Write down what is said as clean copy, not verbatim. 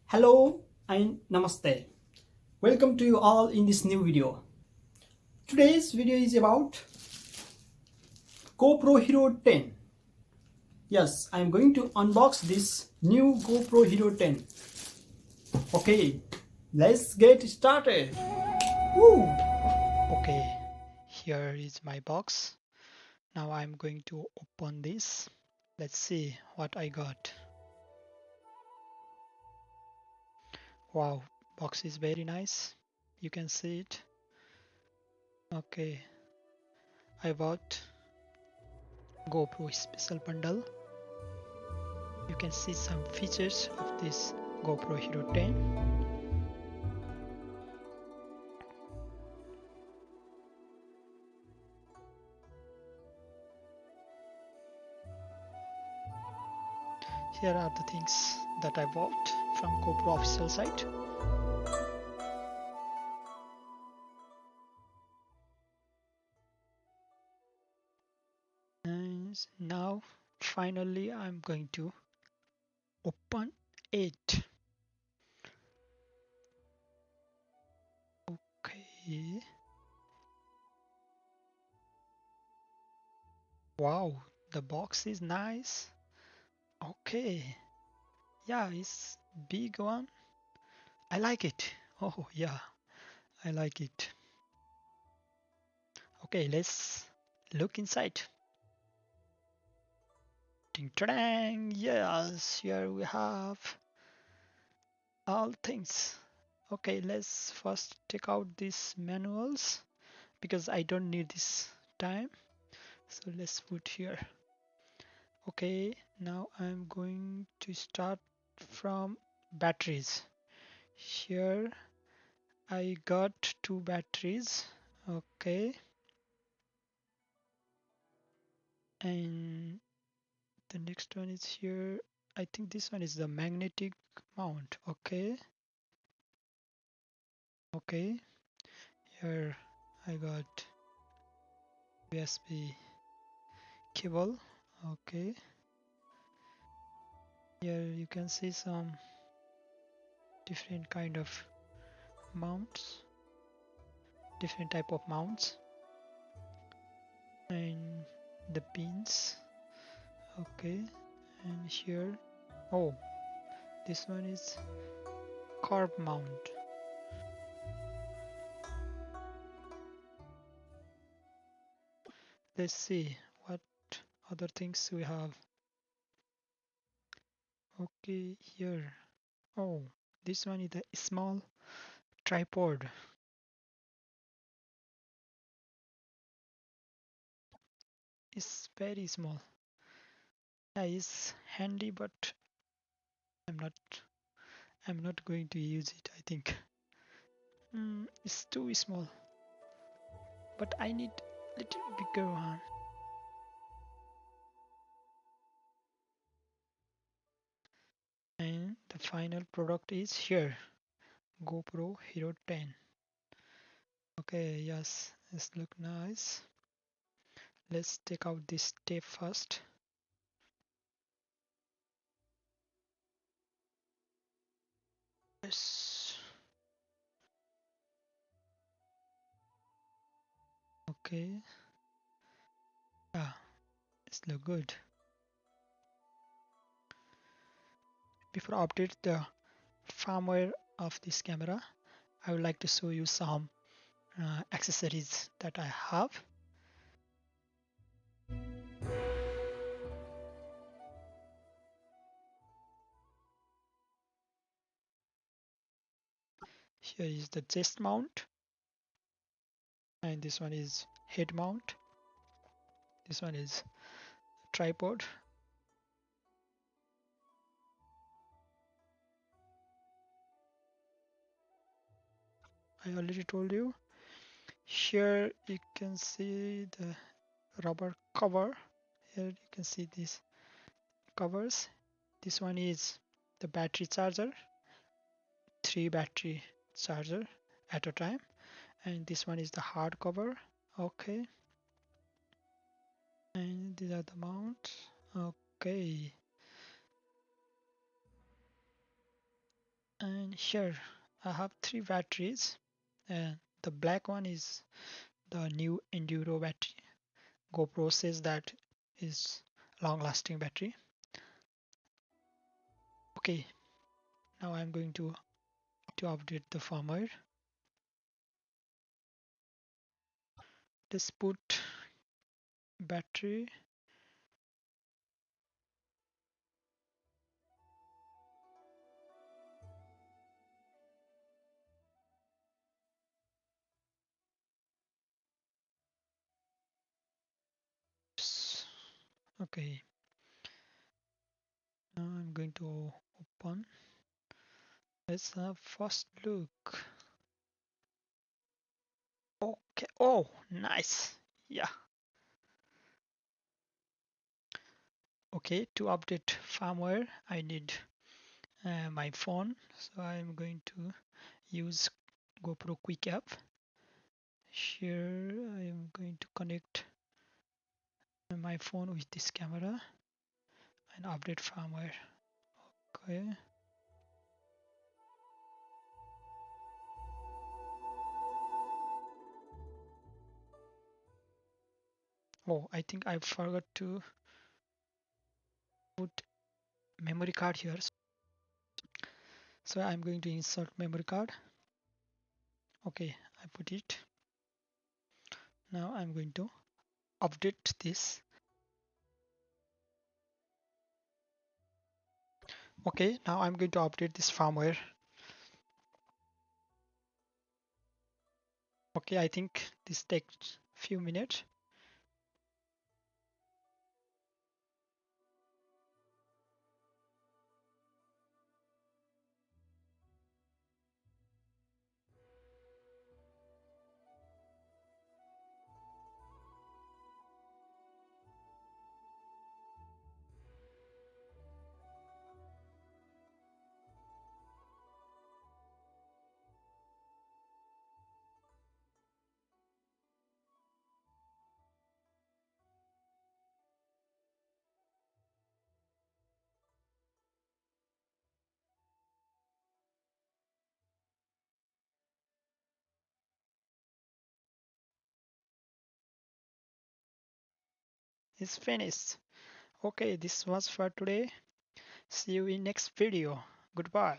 Hello and Namaste. Welcome to you all in this new video. Today's video is about GoPro Hero 10. Yes, I am going to unbox this new GoPro Hero 10. Okay, let's get started. Woo! Okay, here is my box. Now I'm going to open this. Let's see what I got. Wow, box is very nice. You can see it. Okay, I bought GoPro special bundle. You can see some features of this GoPro Hero 10. Here are the things that I bought from GoPro official site. And now finally I'm going to open it. Okay. Wow, the box is nice. Okay. Yeah, it's big one. I like it. Oh yeah, I like it. Okay, let's look inside. Ding dang! Yes, here we have all things. Okay, let's first take out these manuals because I don't need this time. So let's put here. Okay, now I'm going to start from batteries. Here I got two batteries. Okay, and the next one is here. I think this one is the magnetic mount. Okay, okay. Here I got USB cable. Okay, here you can see some different kind of mounts, different type of mounts, and the pins. Okay, and here, oh, this one is carb mount. Let's see what other things we have. Okay, here. Oh, this one is a small tripod. It's very small. Yeah, it's handy, but I'm not. I'm not going to use it. I think it's too small. But I need a little bigger one. And the final product is here. GoPro Hero 10. Okay, yes, this look nice. Let's take out this tape first. Yes. Okay. Yeah, this look good. Before I update the firmware of this camera, I would like to show you some accessories that I have. Here is the chest mount, and this one is head mount. This one is tripod. I already told you. Here you can see the rubber cover. Here you can see these covers. This one is the battery charger, 3 battery charger at a time, and this one is the hard cover. Okay, and these are the mounts. Okay, Here I have three batteries, and the black one is the new Enduro battery. GoPro says that is long-lasting battery. Okay, now I'm going to update the firmware. Let's put battery. Okay, now I'm going to open. Let's have first look. Okay, oh, nice. Yeah. Okay, to update firmware, I need my phone. So I'm going to use GoPro Quick app. Here I am going to connect my phone with this camera and update firmware. Okay. Oh, I think I forgot to put memory card here. So I'm going to insert memory card. Okay, I put it. Now I'm going to update this. Okay, now I'm going to update this firmware. Okay, I think this takes few minutes. It's finished. Okay, this was for today. See you in next video. Goodbye.